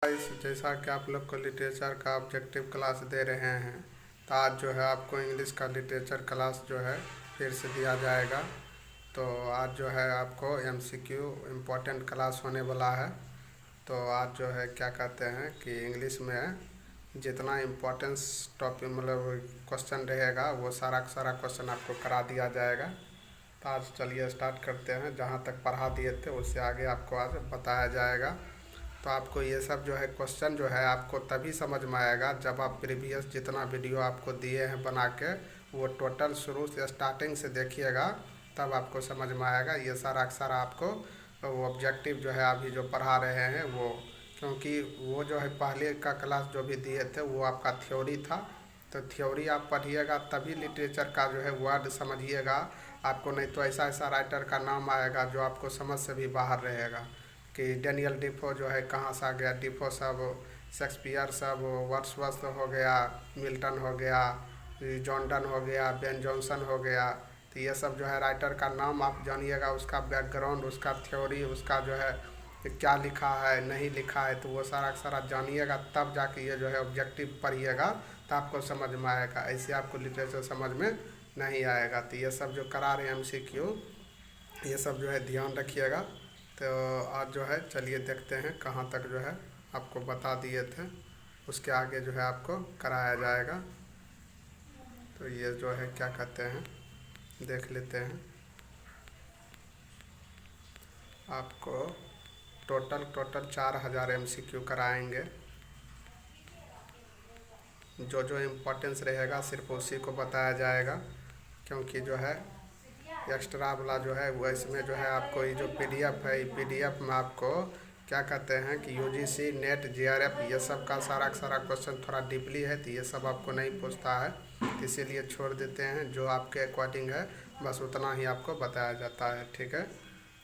जैसा कि आप लोग को लिटरेचर का ऑब्जेक्टिव क्लास दे रहे हैं, तो आज जो है आपको इंग्लिश का लिटरेचर क्लास जो है फिर से दिया जाएगा। तो आज जो है आपको एमसीक्यू इम्पोर्टेंट क्लास होने वाला है। तो आज जो है क्या कहते हैं कि इंग्लिश में जितना इम्पोर्टेंस टॉपिक मतलब क्वेश्चन रहेगा वो सारा का सारा क्वेश्चन आपको करा दिया जाएगा। तो आज चलिए स्टार्ट करते हैं। जहाँ तक पढ़ा दिए थे उससे आगे आपको आज बताया जाएगा। तो आपको ये सब जो है क्वेश्चन जो है आपको तभी समझ में आएगा जब आप प्रीवियस जितना वीडियो आपको दिए हैं बना के वो टोटल शुरू से स्टार्टिंग से देखिएगा, तब आपको समझ में आएगा। ये सारा का सारा आपको वो ऑब्जेक्टिव जो है अभी जो पढ़ा रहे हैं वो, क्योंकि वो जो है पहले का क्लास जो भी दिए थे वो आपका थ्योरी था। तो थ्योरी आप पढ़िएगा तभी लिटरेचर का जो है वर्ड समझिएगा आपको, नहीं तो ऐसा ऐसा राइटर का नाम आएगा जो आपको समझ से भी बाहर रहेगा कि डेनियल डिफो जो है कहाँ से आ गया। डिफो सब शेक्सपियर सब वर्ड्सवर्थ हो गया, मिल्टन हो गया, जॉन डन हो गया, बेन जॉनसन हो गया। तो ये सब जो है राइटर का नाम आप जानिएगा, उसका बैकग्राउंड, उसका थ्योरी, उसका जो है क्या लिखा है नहीं लिखा है, तो वो सारा का सारा जानिएगा, तब जाके ये जो है ऑब्जेक्टिव पढ़िएगा तो आपको समझ में आएगा। ऐसे आपको लिटरेचर समझ में नहीं आएगा। तो ये सब जो करा रहे हैं एमसीक्यू, ये सब जो है ध्यान रखिएगा। तो आज जो है चलिए देखते हैं कहाँ तक जो है आपको बता दिए थे, उसके आगे जो है आपको कराया जाएगा। तो ये जो है क्या कहते हैं देख लेते हैं। आपको टोटल 4000 एमसीक्यू कराएंगे। जो जो इम्पोर्टेंस रहेगा सिर्फ उसी को बताया जाएगा, क्योंकि जो है एक्स्ट्रा वाला जो है वो इसमें जो है आपको ये जो पीडीएफ है, पीडीएफ में आपको क्या कहते हैं कि यूजीसी नेट जेआरएफ ये सब का सारा क्वेश्चन थोड़ा डीपली है, तो ये सब आपको नहीं पूछता है, तो इसीलिए छोड़ देते हैं। जो आपके अकॉर्डिंग है बस उतना ही आपको बताया जाता है, ठीक है।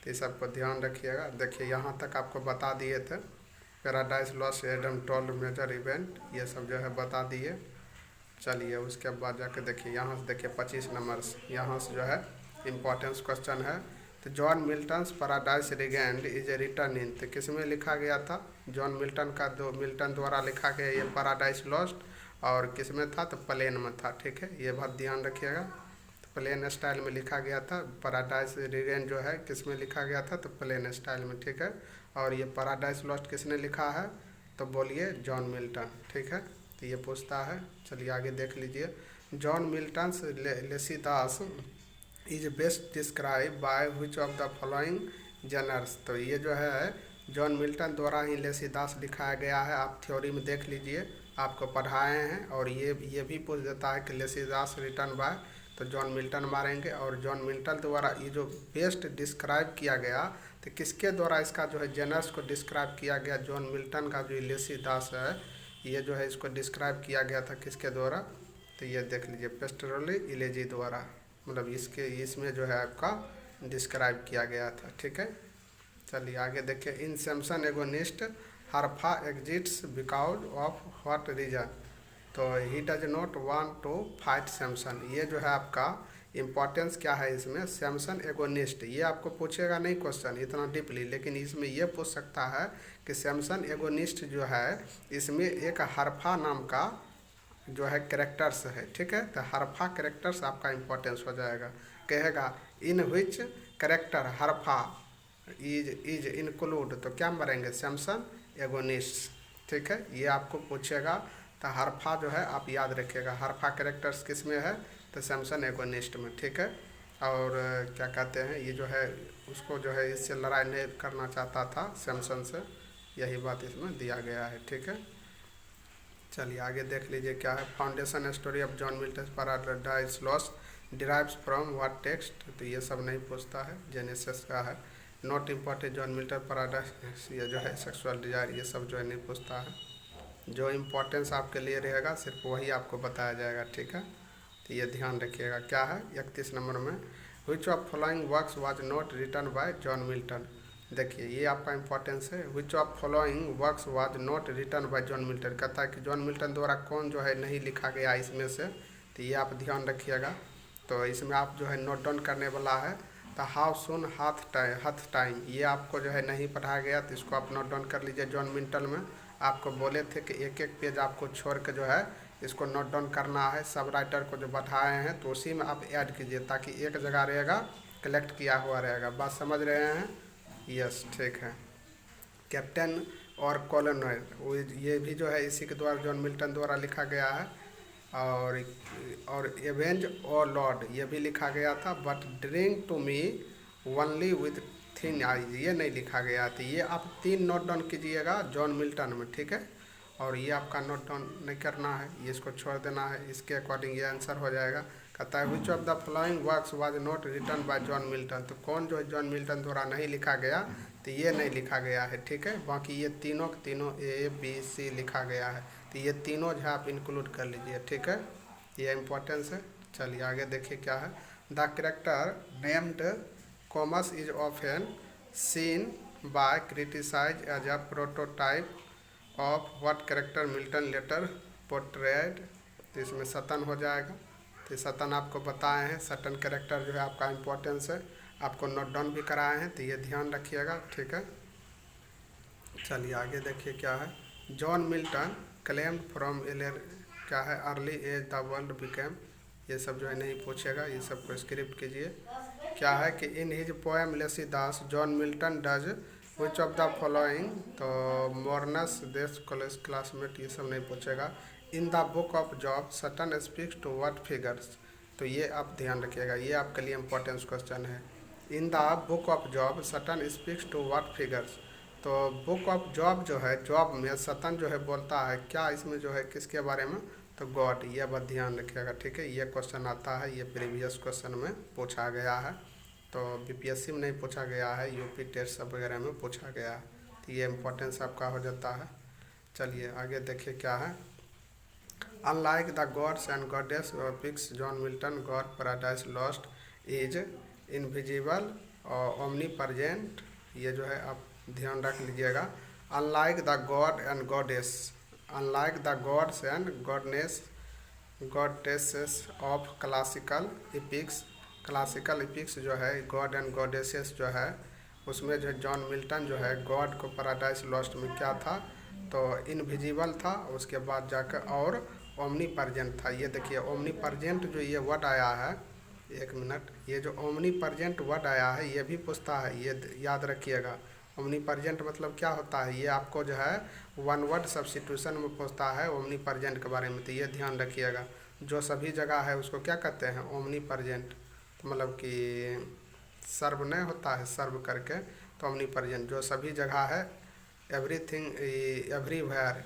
तो इस सबको ध्यान रखिएगा। देखिए यहाँ तक आपको बता दिए थे, Paradise Lost, Adam told major event, ये सब जो है बता दिए। चलिए उसके बाद जाके देखिए यहाँ से, देखिए 25 नंबर से यहाँ से जो है इम्पोर्टेंस क्वेश्चन है। तो John Milton's Paradise Regained is a return in, तो किस में लिखा गया था? जॉन मिल्टन का, दो मिल्टन द्वारा लिखा गया ये पैराडाइज लॉस्ट, और किस में था? तो प्लेन में था, ठीक है। ये बात ध्यान रखिएगा। तो प्लेन स्टाइल में लिखा गया था। पैराडाइज रिगेंड जो है किस में लिखा गया था? तो प्लेन स्टाइल में, ठीक है। और ये पैराडाइज लॉस्ट किसने लिखा है? तो बोलिए जॉन मिल्टन, ठीक है। तो ये पूछता है। चलिए आगे देख लीजिए। John Milton's Lycidas is best describe by which of the following genres, तो ये जो है जॉन मिल्टन द्वारा ही लेसिदास दिखाया गया है। आप थ्योरी में देख लीजिए, आपको पढ़ाए हैं। और ये भी पूछ देता है कि लेसिदास रिटर्न बाय, तो जॉन मिल्टन मारेंगे। और जॉन मिल्टन द्वारा ये जो बेस्ट डिस्क्राइब किया गया, तो किसके द्वारा इसका जो है जेनर्स को डिस्क्राइब किया गया? जॉन मिल्टन का जो लेसिदास है ये जो है इसको डिस्क्राइब किया गया था किसके द्वारा? तो ये देख लीजिए पेस्टरली इलेजी द्वारा, मतलब इसमें जो है आपका डिस्क्राइब किया गया था, ठीक है। चलिए आगे देखिए। In Samson Agonist Harapha exits because of what reason, तो he does not want to fight Samson. ये जो है आपका इम्पोर्टेंस क्या है इसमें? सैमसन एगोनिस्ट, ये आपको पूछेगा नहीं क्वेश्चन इतना डीपली, लेकिन इसमें ये पूछ सकता है कि सैमसन एगोनिस्ट जो है इसमें एक हरफा नाम का जो है कैरेक्टर्स है, ठीक है। तो हरफा कैरेक्टर्स आपका इम्पोर्टेंस हो जाएगा। कहेगा इन विच कैरेक्टर हरफा इज इंक्लूड, तो क्या मरेंगे? सैमसन एगोनिस्ट, ठीक है। ये आपको पूछेगा। तो हरफा जो है आप याद रखिएगा, हरफा कैरेक्टर्स किस में है? तो सैमसन एगोनिस्ट में, ठीक है। और क्या कहते हैं ये जो है उसको जो है इससे लड़ाई नहीं करना चाहता था सैमसन से, यही बात इसमें दिया गया है, ठीक है। चलिए आगे देख लीजिए क्या है। Foundation story of John Milton paradise lost derives from what text, तो ये सब नहीं पूछता है, जेनेसिस का है। Not important John Milton paradise, ये जो है सेक्सुअल डिजायर, ये सब जो है नहीं पूछता है। जो इम्पोर्टेंस आपके लिए रहेगा सिर्फ वही आपको बताया जाएगा, ठीक है। तो ये ध्यान रखिएगा। क्या है 31 नंबर में? Which of following works was not written by John Milton, देखिए ये आपका इम्पोर्टेंस है। Which of following works was not written by John Milton, कहता है कि जॉन मिल्टन द्वारा कौन जो है नहीं लिखा गया इसमें से, तो ये आप ध्यान रखिएगा। तो इसमें आप जो है नोट डाउन करने वाला है। तो हाउ सुन हाथ टाइम, ये आपको जो है नहीं पढ़ाया गया, तो इसको आप नोट डाउन कर लीजिए जॉन मिल्टन में। आपको बोले थे कि एक एक पेज आपको छोड़ के जो है इसको नोट डाउन करना है, सब राइटर को जो बताए हैं तो उसी में आप ऐड कीजिए ताकि एक जगह रहेगा, कलेक्ट किया हुआ रहेगा। बात समझ रहे हैं? यस, ठीक है। कैप्टन और कॉलोनर ये भी जो है इसी के द्वारा जॉन मिल्टन द्वारा लिखा गया है। और एवेंज और लॉर्ड ये भी लिखा गया था, but drink to me only with thine eyes ये नहीं लिखा गया था। ये आप 3 नोट डाउन कीजिएगा जॉन मिल्टन में, ठीक है। और ये आपका नोट डाउन नहीं करना है, ये इसको छोड़ देना है, इसके अकॉर्डिंग ये आंसर हो जाएगा। कहता है which of the following works was not written by John Milton, तो कौन जो है जॉन मिल्टन द्वारा नहीं लिखा गया, तो ये नहीं लिखा गया है, ठीक है। बाकी ये तीनों के तीनों ABC लिखा गया है, तो ये तीनों जो है आप इंक्लूड कर लीजिए, ठीक है। ये इम्पोर्टेंस है। चलिए आगे देखिए क्या है। The character named Comus is often seen by criticise as a prototype of what character Milton later portrayed, तो इसमें सतन हो जाएगा। तो सतन आपको बताए हैं, सटन कैरेक्टर जो है आपका इम्पोर्टेंस है, आपको नोट डाउन भी कराए हैं, तो ये ध्यान रखिएगा, ठीक है। चलिए आगे देखिए क्या है। जॉन मिल्टन क्लेम्ड फ्रॉम क्या है early as the world became, ये सब जो है नहीं पूछेगा, ये सब को स्क्रिप्ट कीजिए। क्या है कि in his poem Lycidas John Milton does which of the following, तो मोर्नस देश कॉलेज क्लासमेट ये सब नहीं पूछेगा। In the book of Job Satan speaks to what figures, तो ये आप ध्यान रखिएगा, ये आपके लिए इम्पोर्टेंस क्वेश्चन है। In the book of Job Satan speaks to what figures, तो बुक ऑफ जॉब जो है, जॉब में सतन जो है बोलता है क्या, इसमें जो है किसके बारे में, तो गॉड, ये बात ध्यान रखिएगा, ठीक है। ये क्वेश्चन आता है, ये प्रीवियस क्वेश्चन में पूछा गया है, तो BPSC में नहीं पूछा गया है, UP टेस्ट सब वगैरह में पूछा गया है, तो ये इम्पोर्टेंस आपका हो जाता है। चलिए आगे देखिए क्या है। Unlike the gods and goddess picks John Milton god Paradise Lost is invisible और ओमनी प्रेजेंट, ये जो है आप ध्यान रख लीजिएगा। Unlike the god and goddess, unlike the gods and goddesses of classical epics, classical epics जो है गॉड एंड गॉडेसेस जो है उसमें जो जॉन मिल्टन जो है गॉड को पैराडाइज लॉस्ट में क्या था, तो इनविजिबल था, उसके बाद जाकर और ओमनी प्रेजेंट था। ये देखिए ओमनी प्रेजेंट जो ये वर्ड आया है, एक मिनट, ये जो ओमनी प्रेजेंट वर्ड आया है ये भी पूछता है, ये याद रखिएगा। ओमनी प्रेजेंट मतलब क्या होता है, ये आपको जो है वन वर्ड सब्स्टिट्यूशन में पूछता है ओमनी प्रेजेंट के बारे में, तो ये ध्यान रखिएगा। जो सभी जगह है उसको क्या कहते हैं, ओमनी प्रेजेंट, तो मतलब कि सर्व नहीं होता है, सर्व करके, तो ओमनी प्रेजेंट जो सभी जगह है, एवरीथिंग एवरीवेयर,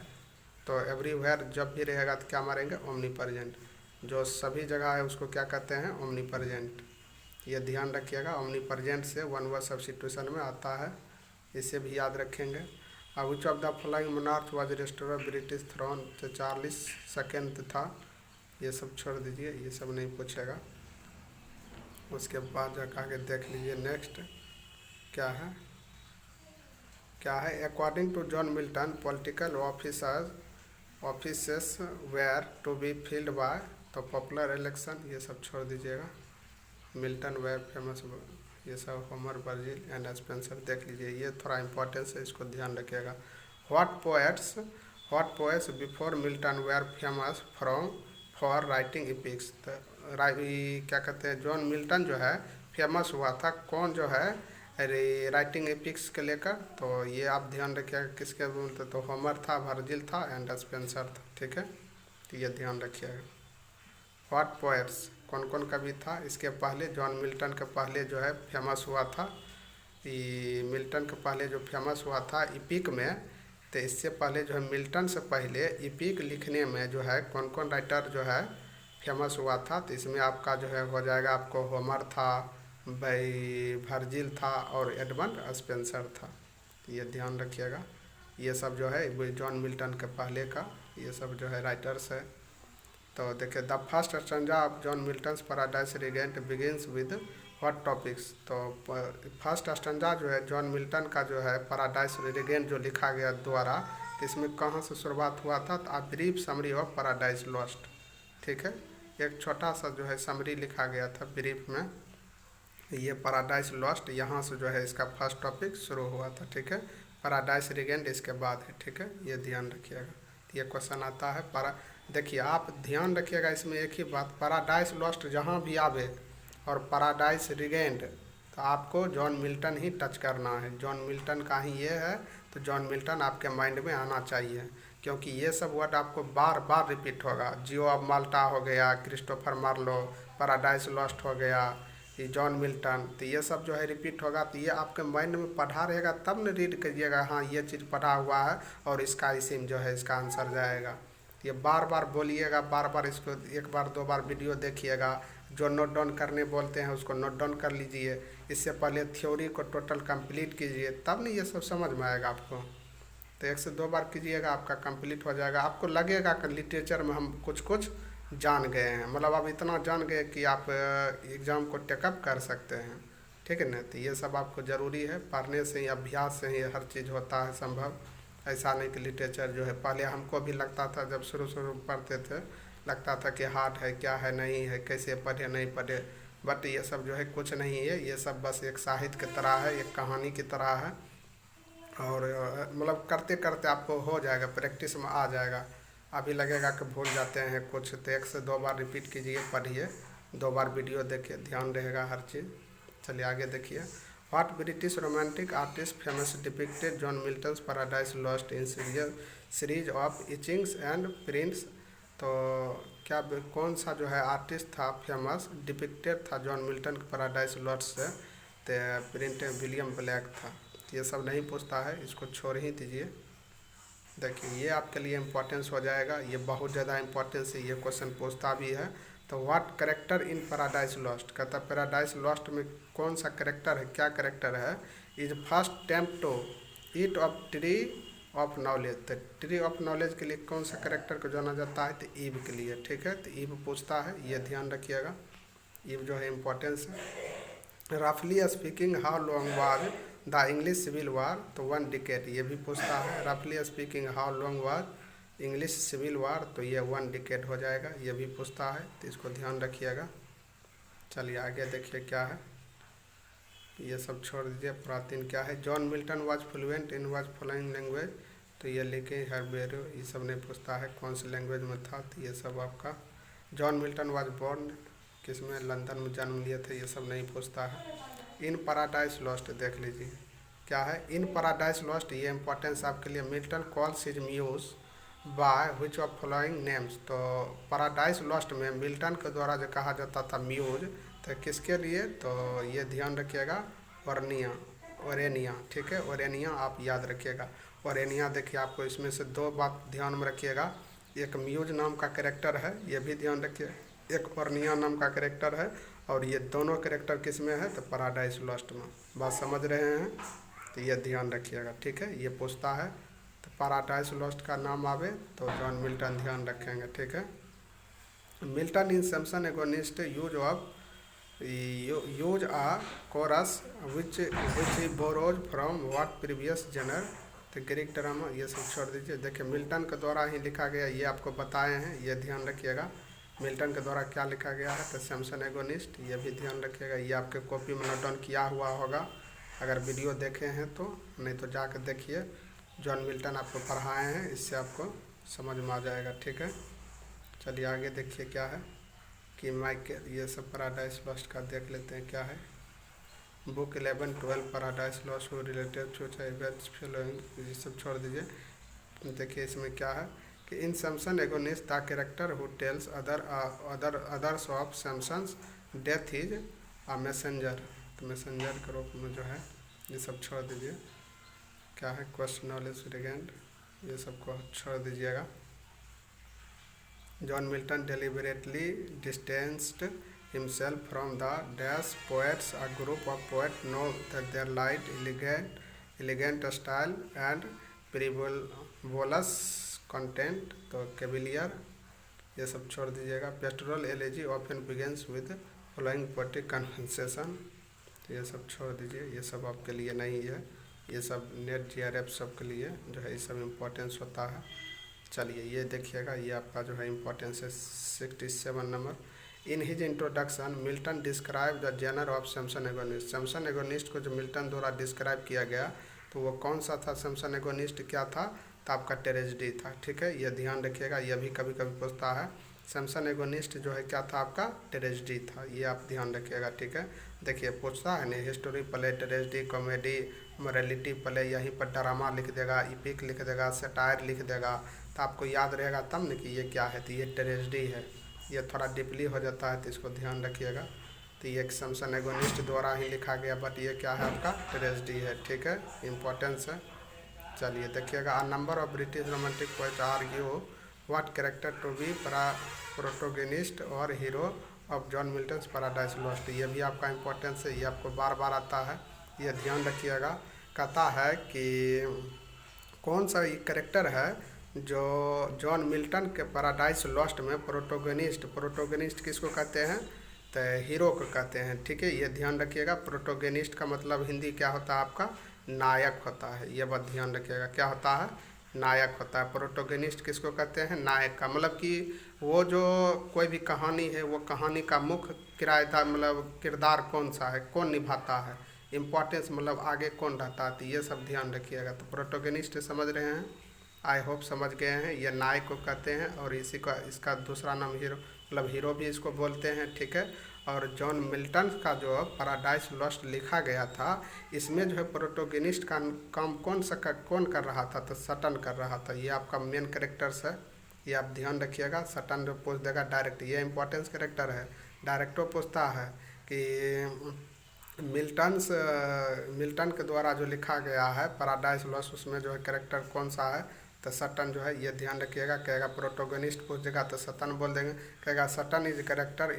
तो एवरीवेयर जब भी रहेगा तो क्या मारेंगे, ओमनी प्रेजेंट, जो सभी जगह है उसको क्या कहते हैं, ओमनी प्रेजेंट, ये ध्यान रखिएगा। ओमनी प्रेजेंट से वन वर्ड सब्स्टिट्यूशन में आता है, इसे भी याद रखेंगे। Which of the following monarch was restore British throne, तो चार्ल्स सेकेंड था, ये सब छोड़ दीजिए, ये सब नहीं पूछेगा। उसके बाद जाकर आगे देख लीजिए नेक्स्ट क्या है। क्या है, according to John Milton political offices were to be filled by, तो पॉपुलर इलेक्शन ये सब छोड़ दीजिएगा। मिल्टन वेयर फेमस, ये सब होमर, वर्जिल एंड स्पेंसर देख लीजिए, ये थोड़ा इंपॉर्टेंस है, इसको ध्यान रखिएगा। What poets before Milton were famous for writing epics, तो क्या कहते हैं, जॉन मिल्टन जो है फेमस हुआ था कौन जो है राइटिंग एपिक्स के लेकर, तो ये आप ध्यान रखिएगा किसके बोलते, तो होमर था, वर्जिल था एंड स्पेंसर था, ठीक है, तो ये ध्यान रखिएगा। व्हाट पोएट्स कौन कौन कवि था, इसके पहले जॉन मिल्टन के पहले जो है फेमस हुआ था, मिल्टन के पहले जो फेमस हुआ था इपिक में, तो इससे पहले जो है मिल्टन से पहले इपिक लिखने में जो है कौन कौन राइटर जो है फेमस हुआ था, तो इसमें आपका जो है हो जाएगा, आपको होमर था, वर्जिल था और एडमंड स्पेंसर था, ये ध्यान रखिएगा। ये सब जो है जॉन मिल्टन के पहले का ये सब जो है राइटर्स है। तो देखिए the first stanza of John Milton's Paradise Regained begins with what topics, तो फर्स्ट स्टैंजा जो है जॉन मिल्टन का जो है पैराडाइज रिगेंट जो लिखा गया द्वारा, तो इसमें कहाँ से शुरुआत हुआ था, तो brief summary of Paradise lost, ठीक है, एक छोटा सा जो है समरी लिखा गया था ब्रीफ में, ये पैराडाइज लॉस्ट यहाँ से जो है इसका फर्स्ट टॉपिक शुरू हुआ था, ठीक है। पैराडाइज रिगेंड इसके बाद है, ठीक है, ये ध्यान रखिएगा। तो ये क्वेश्चन आता है देखिए आप ध्यान रखिएगा इसमें एक ही बात, पैराडाइज लॉस्ट जहाँ भी आवे और पैराडाइज रिगेंड, तो आपको जॉन मिल्टन ही टच करना है, जॉन मिल्टन का ही ये है, तो जॉन मिल्टन आपके माइंड में आना चाहिए, क्योंकि ये सब वर्ड आपको बार बार रिपीट होगा। जियो ऑफ माल्टा हो गया, क्रिस्टोफर मार्लो, पैराडाइज लॉस्ट हो गया, ये जॉन मिल्टन, तो ये सब जो है रिपीट होगा, तो ये आपके माइंड में पढ़ा रहेगा तब न रीड करिएगा, हाँ ये चीज़ पढ़ा हुआ है और इसका इसी में जो है इसका आंसर जाएगा। ये बार बार बोलिएगा, बार बार इसको एक बार दो बार वीडियो देखिएगा, जो नोट डाउन करने बोलते हैं उसको नोट डाउन कर लीजिए, इससे पहले थ्योरी को टोटल कंप्लीट कीजिए, तब नहीं ये सब समझ में आएगा आपको। तो 1 से 2 बार कीजिएगा, आपका कंप्लीट हो जाएगा, आपको लगेगा कि लिटरेचर में हम कुछ कुछ जान गए हैं, मतलब आप इतना जान गए कि आप एग्ज़ाम को टेकअप कर सकते हैं, ठीक है ना। तो ये सब आपको ज़रूरी है, पढ़ने से ही अभ्यास से ही हर चीज़ होता है संभव। ऐसा नहीं कि लिटरेचर जो है, पहले हमको भी लगता था जब शुरू शुरू पढ़ते थे, लगता था कि हार्ड है, क्या है, नहीं है, कैसे पढ़े नहीं पढ़े, बट ये सब जो है कुछ नहीं है, ये सब बस एक साहित्य की तरह है, एक कहानी की तरह है, और मतलब करते करते आपको हो जाएगा, प्रैक्टिस में आ जाएगा। अभी लगेगा कि भूल जाते हैं कुछ, तो 1 से 2 बार रिपीट कीजिए, पढ़िए, 2 बार वीडियो देखिए, ध्यान रहेगा हर चीज़। चलिए आगे देखिए, what British romantic artist famous depicted John Milton's Paradise Lost in series of etchings and prints. तो क्या कौन सा जो है आर्टिस्ट था फेमस डिपिक्टेड था जॉन मिल्टन के पैराडाइज लॉस्ट से, तो प्रिंट विलियम ब्लैक था। ये सब नहीं पूछता है, इसको छोड़ ही दीजिए। देखिए ये आपके लिए इम्पोर्टेंस हो जाएगा, ये बहुत ज़्यादा इम्पोर्टेंस है, ये क्वेश्चन पूछता भी है। तो what character in Paradise lost, कहता है पैराडाइज लॉस्ट में कौन सा करेक्टर है, क्या करेक्टर है, is first tempt to eat of tree of knowledge. तो ट्री ऑफ नॉलेज के लिए कौन सा करेक्टर को जाना जाता है, तो ईव के लिए, ठीक है, तो ईव पूछता है, ये ध्यान रखिएगा, ईव जो है इम्पोर्टेंस है। रफली speaking how long was the English civil war, तो 1 डिकेड, ये भी पूछता है। रफली speaking how long was English civil war, तो ये 1 डिकेड हो जाएगा, ये भी पूछता है, तो इसको ध्यान रखिएगा। चलिए आगे देखिए क्या है, ये सब छोड़ दीजिए, प्राचीन क्या है। John Milton was fluent in was following language, तो ये लिखे हर्बेरो, ये सब नहीं पूछता है कौन सी लैंग्वेज में था, तो ये सब आपका। जॉन मिल्टन वाज बोर्न किस में, लंदन में जन्म लिए थे, ये सब नहीं पूछता है। इन पैराडाइज लॉस्ट देख लीजिए क्या है, इन पैराडाइज लॉस्ट, ये इंपॉर्टेंस आपके लिए। Milton calls his muse by which of following names, तो पैराडाइज लॉस्ट में मिल्टन के द्वारा जो कहा जाता था म्यूज, तो किसके लिए, तो ये ध्यान रखिएगा, ओरेनिया, ओरेनिया, ठीक है, ओरेनिया आप याद रखिएगा। ओरेनिया देखिए आपको इसमें से 2 बात ध्यान में रखिएगा, एक म्यूज नाम का कैरेक्टर है, ये भी ध्यान रखिए, एक ओरेनिया नाम का कैरेक्टर है, और ये दोनों कैरेक्टर किस में है, तो पैराडाइज लॉस्ट में। बात समझ रहे हैं, तो ये ध्यान रखिएगा, ठीक है, ये पूछता है, तो पैराडाइज लॉस्ट का नाम आवे तो जॉन मिल्टन ध्यान रखेंगे, ठीक है। Milton in Samson Agonist use a chorus which he borrows from what previous genre, तो ग्रीक ड्रामा, ये सब छोड़ दीजिए। देखिए मिल्टन के द्वारा ही लिखा गया, ये आपको बताए हैं, ये ध्यान रखिएगा, मिल्टन के द्वारा क्या लिखा गया है, तो सैमसन एगोनिस्ट, ये भी ध्यान रखिएगा, ये आपके कॉपी में नोट डाउन किया हुआ होगा, अगर वीडियो देखे हैं तो, नहीं तो जाकर देखिए, जॉन मिल्टन आपको पढ़ाए हैं, इससे आपको समझ में आ जाएगा, ठीक है। चलिए आगे देखिए क्या है कि माइकल, ये सब पैराडाइज लॉस्ट का देख लेते हैं क्या है। Book 11-12 Paradise Lost related to events following, ये सब छोड़ दीजिए। देखिए इसमें क्या है कि in Samson Agonist the character who tells others of Samson's death is a messenger, तो मैसेंजर के रूप में जो है, ये सब छोड़ दीजिए। क्या है क्वेश्चन नॉलेज रिगेंड, ये सब को छोड़ दीजिएगा। John Milton deliberately distanced himself from the dash poets, a group of poets know that their light, elegant style and frivolous content, तो कैविलियर, ये सब छोड़ दीजिएगा। Pastoral elegy often begins with following poetic conventions, तो ये सब छोड़ दीजिए, ये सब आपके लिए नहीं है, ये सब नेट GRF सब के लिए जो है ये सब इम्पोर्टेंस होता है। चलिए ये देखिएगा, ये आपका जो है इम्पोर्टेंस है 67 number. In his introduction Milton describe the genre of Samson Agonistes, Samson Agonistes को जो मिल्टन द्वारा डिस्क्राइब किया गया, तो तो वो कौन सा था सैमसन एगोनिस्ट, क्या था, तो आपका ट्रेजेडी था। ठीक है, ये ध्यान रखिएगा, यह भी कभी कभी पूछता है। सैमसन एगोनिस्ट जो है क्या था आपका, ट्रेजेडी था, ये आप ध्यान रखिएगा। ठीक है, देखिए पूछता है नहीं, history play, tragedy, comedy, morality play, यहीं पर ड्रामा लिख देगा, इपिक लिख देगा, सटायर लिख देगा, तो आपको याद रहेगा तब न कि ये क्या है, तो ये ट्रेजेडी है। ये थोड़ा डीपली हो जाता है तो इसको ध्यान रखिएगा। तो ये सैमसन एगोनिस्ट द्वारा ही लिखा गया, बट ये क्या है आपका, ट्रेजेडी है। ठीक है, इम्पोर्टेंस है। चलिए देखिएगा, a number of British romantic poet argue what character to be protagonist और hero of John Milton's Paradise Lost. ये भी आपका इम्पोर्टेंस है, ये आपको बार बार आता है, ये ध्यान रखिएगा। कहता है कि कौन सा कैरेक्टर है जो जॉन मिल्टन के पैराडाइज लॉस्ट में प्रोटोगनिस्ट किसको कहते हैं, तो हीरो को कहते हैं। ठीक है, ये ध्यान रखिएगा। प्रोटोगनिस्ट का मतलब हिंदी क्या होता है आपका, नायक होता है। ये बात ध्यान रखिएगा, क्या होता है, नायक होता है। प्रोटोगनिस्ट किसको कहते हैं, नायक का मतलब कि वो जो कोई भी कहानी है, वो कहानी का मुख्य किराएदार मतलब किरदार कौन सा है, कौन निभाता है, इम्पोर्टेंस मतलब आगे कौन रहता है, तो ये सब ध्यान रखिएगा। तो प्रोटोगनिस्ट समझ रहे हैं, आई होप समझ गए हैं। ये नायक को कहते हैं और इसी का इसका दूसरा नाम हीरो मतलब हीरो भी इसको बोलते हैं। ठीक है, और जॉन मिल्टन का जो पैराडाइज लॉस्ट लिखा गया था, इसमें जो है प्रोटोगनिस्ट का काम कौन कर रहा था, तो सटन कर रहा था। ये आपका मेन कैरेक्टर्स है, ये आप ध्यान रखिएगा। सटन जो पूछ देगा डायरेक्ट, ये इंपॉर्टेंस कैरेक्टर है। डायरेक्टो पूछता है कि मिल्टन के द्वारा जो लिखा गया है पैराडाइज लॉस्ट, उसमें जो है कैरेक्टर कौन सा है, तो सटन जो है, ये ध्यान रखिएगा। कहेगा प्रोटोगनिस्ट पूछ देगा तो सटन बोल देंगे। कहेगा Satan is character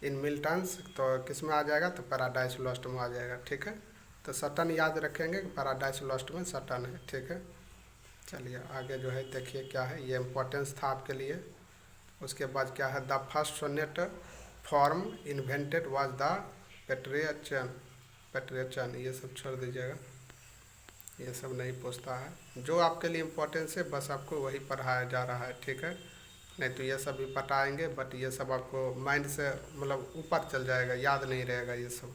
in Milton's, तो किस में आ जाएगा, तो पैराडाइज लॉस्ट में आ जाएगा। ठीक है, तो सटन याद रखेंगे कि पैराडाइज लॉस्ट में सटन है। ठीक है, चलिए आगे जो है देखिए क्या है, ये इम्पोर्टेंस था आपके लिए। उसके बाद क्या है, the first sonnet form invented was the Petrarchan. ये सब छोड़ दीजिएगा, ये सब नहीं पूछता है। जो आपके लिए इम्पोर्टेंस है बस आपको वही पढ़ाया जा रहा है। ठीक है, नहीं तो ये सब भी पढ़ाएंगे, बट ये सब आपको माइंड से मतलब ऊपर चल जाएगा, याद नहीं रहेगा ये सब।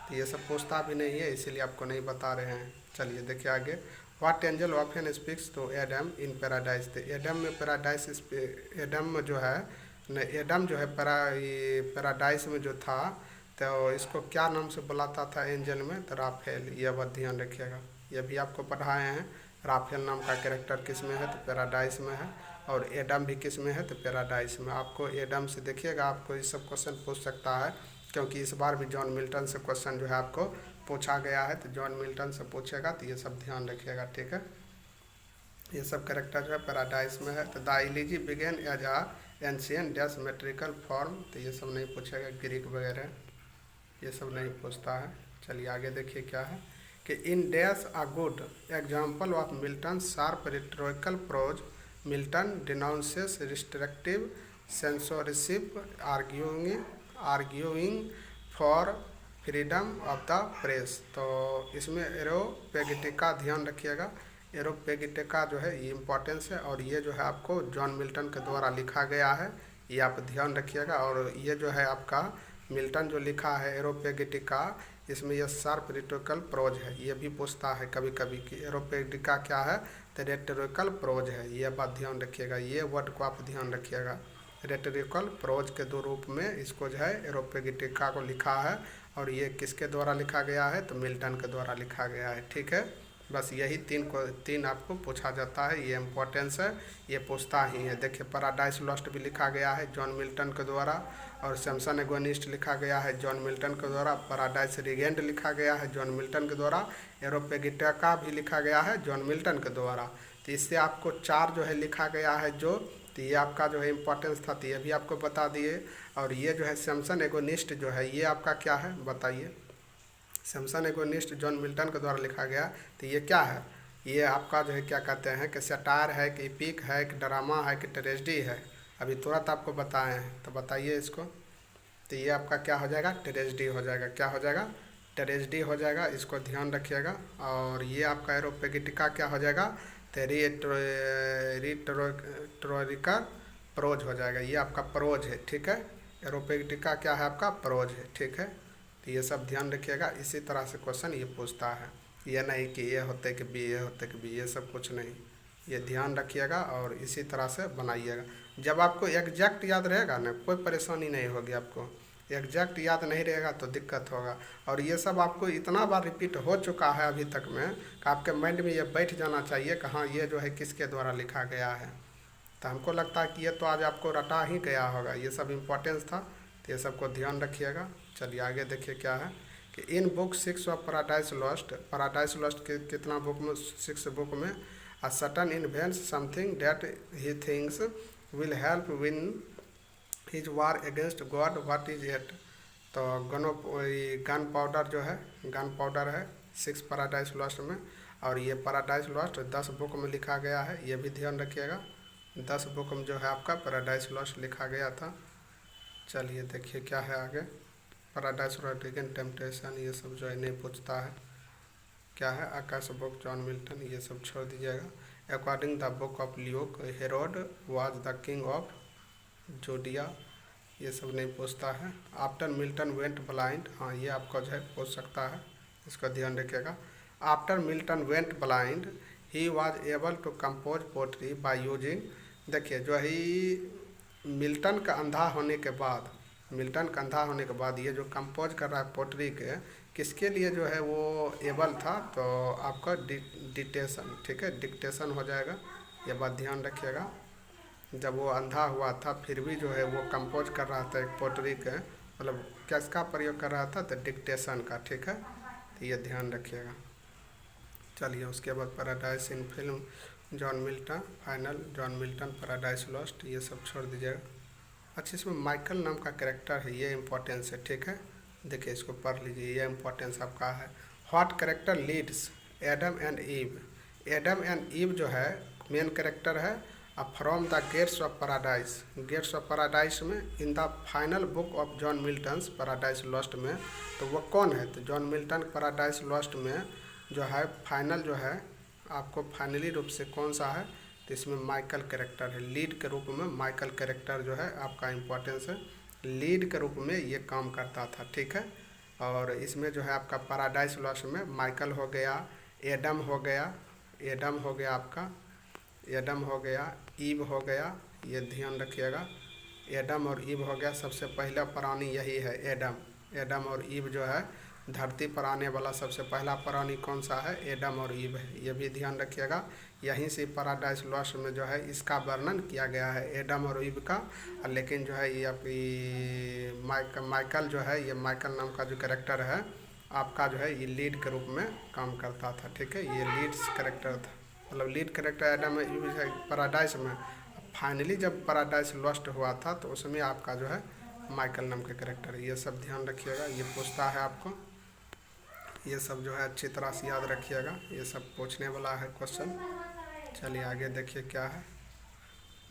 तो ये सब पूछता भी नहीं है, इसीलिए आपको नहीं बता रहे हैं। चलिए देखिए आगे, what angel often speaks to Adam in paradise. तो एडम में पैराडाइज, एडम जो है न, एडम जो है पैराडाइज में जो था, तो इसको क्या नाम से बुलाता था एंजल में, तो राफेल। ये बात ध्यान रखिएगा, ये भी आपको पढ़ाए हैं। राफेल नाम का कैरेक्टर किस में है, तो पैराडाइज में है। और एडम भी किस में है, तो पैराडाइज में। आपको एडम से देखिएगा, आपको ये सब क्वेश्चन पूछ सकता है, क्योंकि इस बार भी जॉन मिल्टन से क्वेश्चन जो है आपको पूछा गया है, तो जॉन मिल्टन से पूछेगा, तो ये सब ध्यान रखिएगा। ठीक है, ये सब कैरेक्टर जो है पैराडाइज में है। तो the elegy began as a ancient dash metrical form, तो ये सब नहीं पूछेगा, ग्रीक वगैरह ये सब नहीं पूछता है। चलिए आगे देखिए क्या है कि in dash a good example of Milton sharp rhetorical prose, Milton denounces restrictive censorship arguing for freedom of the press. तो इसमें एरोपेगिटिका ध्यान रखिएगा, एरोपेगिटिका जो है ये इम्पोर्टेंस है, और ये जो है आपको जॉन मिल्टन के द्वारा लिखा गया है, ये आप ध्यान रखिएगा। और ये जो है आपका मिल्टन जो लिखा है एरोपेगिटिका, इसमें यह शार्प रिटोरिकल प्रोज है। ये भी पूछता है कभी कभी कि एरोपेगिटिका क्या है, तो रेटोरिकल प्रोज है। ये बात ध्यान रखिएगा, ये वर्ड को आप ध्यान रखिएगा। रेटोरिकल प्रोज के दो रूप में इसको जो है एरोपेगिटिका को लिखा है, और ये किसके द्वारा लिखा गया है, तो मिल्टन के द्वारा लिखा गया है। ठीक है, बस यही तीन आपको पूछा जाता है, ये इम्पोर्टेंस है, ये पूछता ही है। देखिए पैराडाइज लॉस्ट भी लिखा गया है जॉन मिल्टन के द्वारा, और सैमसन एगोनिस्ट लिखा गया है जॉन मिल्टन के द्वारा, पैराडाइज रिगेंड लिखा गया है जॉन मिल्टन के द्वारा, एरोपेगिटिका भी लिखा गया है जॉन मिल्टन के द्वारा। तो इससे आपको 4 जो है लिखा गया है जो, तो ये आपका जो है इम्पोर्टेंस था, तो ये भी आपको बता दिए। और ये जो है सैमसन एगोनिस्ट जो है, ये आपका क्या है बताइए। सैमसन एगोनिस्ट जॉन मिल्टन के द्वारा लिखा गया, तो ये क्या है, ये आपका जो है क्या कहते हैं कि सटायर है कि इपिक है कि ड्रामा है कि ट्रेजेडी है, अभी तुरंत आपको बताए हैं, तो बताइए इसको। तो ये आपका क्या हो जाएगा, ट्रेजेडी हो जाएगा। क्या हो जाएगा, ट्रेजेडी हो जाएगा, इसको ध्यान रखिएगा। और ये आपका एरोपेगिटिका क्या हो जाएगा, तो रिटोरिकल प्रोज हो जाएगा, ये आपका प्रोज है। ठीक है, एरोपेगिटिका क्या है आपका, प्रोज है। ठीक है, तो ये सब ध्यान रखिएगा, इसी तरह से क्वेश्चन ये पूछता है। ये नहीं कि ये होते कि बी, ये होते कि बी, ये सब कुछ नहीं। ये ध्यान रखिएगा और इसी तरह से बनाइएगा। जब आपको एग्जैक्ट याद रहेगा ना, कोई परेशानी नहीं होगी आपको। एग्जैक्ट याद नहीं रहेगा तो दिक्कत होगा। और ये सब आपको इतना बार रिपीट हो चुका है अभी तक में कि आपके माइंड में ये बैठ जाना चाहिए कि हाँ ये जो है किसके द्वारा लिखा गया है। तो हमको लगता है कि ये तो आज आपको रटा ही गया होगा, ये सब इम्पोर्टेंस था, तो ये सबको ध्यान रखिएगा। चलिए आगे देखिए क्या है कि in book 6 of Paradise Lost के कितना बुक में, 6 बुक में, a Satan invents something that he thinks will help win his war against God, what is it. तो गन पाउडर जो है, गन पाउडर है 6 पैराडाइज लॉस्ट में। और ये पैराडाइज लॉस्ट 10 बुक में लिखा गया है, ये भी ध्यान रखिएगा। 10 बुक में जो है आपका पैराडाइज लॉस्ट लिखा गया था। चलिए देखिए क्या है आगे। पैराडाइज लॉस्ट अगेन टेम्पटेशन, ये सब जो है नहीं पूछता है। क्या है आकाश बुक जॉन मिल्टन, ये सब छोड़ दीजिएगा। According the book of Luke, Herod was the king of Judea, ये सब नहीं पूछता है। आफ्टर मिल्टन वेंट ब्लाइंड, हाँ ये आपको जो है पूछ सकता है, इसका ध्यान रखिएगा। After Milton went blind he was able to compose poetry by using, देखिए जो ही मिल्टन का अंधा होने के बाद, मिल्टन का अंधा होने के बाद ये जो कंपोज कर रहा है पोट्री के, किसके लिए जो है वो एबल था, तो आपका डिक्टेशन, ठीक है, डिक्टेशन हो जाएगा। ये बात ध्यान रखिएगा। जब वो अंधा हुआ था फिर भी जो है वो कंपोज कर रहा था एक पोट्री के, मतलब किसका प्रयोग कर रहा था, तो डिक्टेशन का, ठीक है, तो ये ध्यान रखिएगा। चलिए उसके बाद पैराडाइज इन film John Milton, final John Milton paradise Lost, ये सब छोड़ दीजिएगा। अच्छा इसमें माइकल नाम का कैरेक्टर है, ये इंपॉर्टेंस है, ठीक है, देखिए इसको पढ़ लीजिए, ये इंपॉर्टेंस आपका है। What character leads Adam and Eve, Adam and Eve जो है मेन कैरेक्टर है। अब from the gates of Paradise, gates of Paradise में in the final book of John Milton's Paradise Lost में, तो वो कौन है, तो जॉन मिल्टन पैराडाइज लॉस्ट में जो है फाइनल जो है आपको फाइनली रूप से कौन सा है, तो इसमें माइकल कैरेक्टर है। लीड के रूप में माइकल कैरेक्टर जो है आपका इम्पोर्टेंस है, लीड के रूप में ये काम करता था, ठीक है। और इसमें जो है आपका पैराडाइज लॉस्ट में माइकल हो गया, एडम हो गया, एडम हो गया आपका, एडम हो गया, ईव हो गया, ये ध्यान रखिएगा। एडम और ईव हो गया, सबसे पहला प्राणी यही है एडम, एडम और ईव जो है धरती पर आने वाला सबसे पहला प्राणी कौन सा है, एडम और ईव है, ये भी ध्यान रखिएगा। यहीं से पैराडाइज लॉस्ट में जो है इसका वर्णन किया गया है एडम और ईव का। लेकिन जो है ये आपकी माइकल जो है, ये माइकल नाम का जो कैरेक्टर है आपका जो है ये लीड के रूप में काम करता था, ठीक है, ये लीड्स कैरेक्टर था, मतलब लीड कैरेक्टर एडम और ईव है पैराडाइज में। फाइनली जब पैराडाइज लॉस्ट हुआ था तो उसमें आपका जो है माइकल नाम का कैरेक्टर है, ये सब ध्यान रखिएगा। ये पूछता है आपको, ये सब जो है अच्छी तरह से याद रखिएगा, ये सब पूछने वाला है क्वेश्चन। चलिए आगे देखिए क्या है।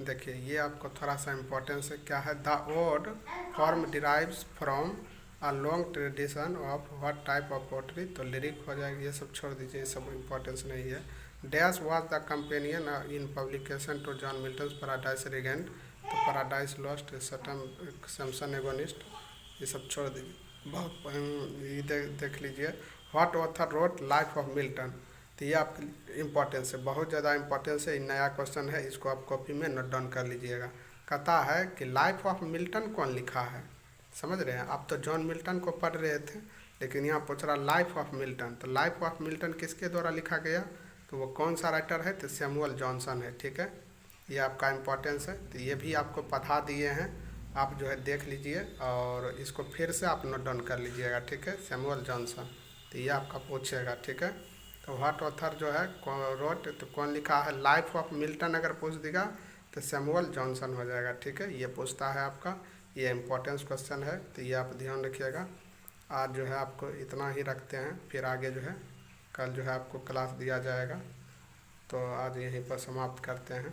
देखिए ये आपको थोड़ा सा इम्पोर्टेंस है, क्या है, the word form derives from a long tradition of what type of poetry, तो लिरिक हो जाएगी, ये सब छोड़ दीजिए, ये सब इम्पोर्टेंस नहीं है। Dash was the companion in publication to John Milton's Paradise Regained, तो Paradise Lost, Satan Samson Agonist, ये सब छोड़ दीजिए। बहुत ये देख लीजिए, what author wrote life of Milton, तो ये आपकी इम्पोर्टेंस है, बहुत ज़्यादा इम्पोर्टेंस है, नया क्वेश्चन है, इसको आप कॉपी में नोट डाउन कर लीजिएगा। कहता है कि लाइफ ऑफ मिल्टन कौन लिखा है, समझ रहे हैं आप, तो जॉन मिल्टन को पढ़ रहे थे, लेकिन यहाँ पूछ रहा लाइफ ऑफ मिल्टन, तो लाइफ ऑफ मिल्टन किसके द्वारा लिखा गया, तो वो कौन सा राइटर है, तो सैमुअल जॉनसन है, ठीक है, ये आपका इम्पोर्टेंस है। तो ये भी आपको पढ़ा दिए हैं, आप जो है देख लीजिए और इसको फिर से आप नोट डाउन कर लीजिएगा, ठीक है, सैमुअल जॉनसन, तो ये आपका पूछेगा, ठीक है। तो व्हाट ऑथर जो है रोट, तो कौन लिखा है, लाइफ ऑफ मिल्टन अगर पूछ देगा तो सैमुअल जॉनसन हो जाएगा, ठीक है, ये पूछता है आपका, ये इम्पोर्टेंस क्वेश्चन है, तो ये आप ध्यान रखिएगा। आज जो है आपको इतना ही रखते हैं, फिर आगे जो है कल जो है आपको क्लास दिया जाएगा, तो आज यहीं पर समाप्त करते हैं।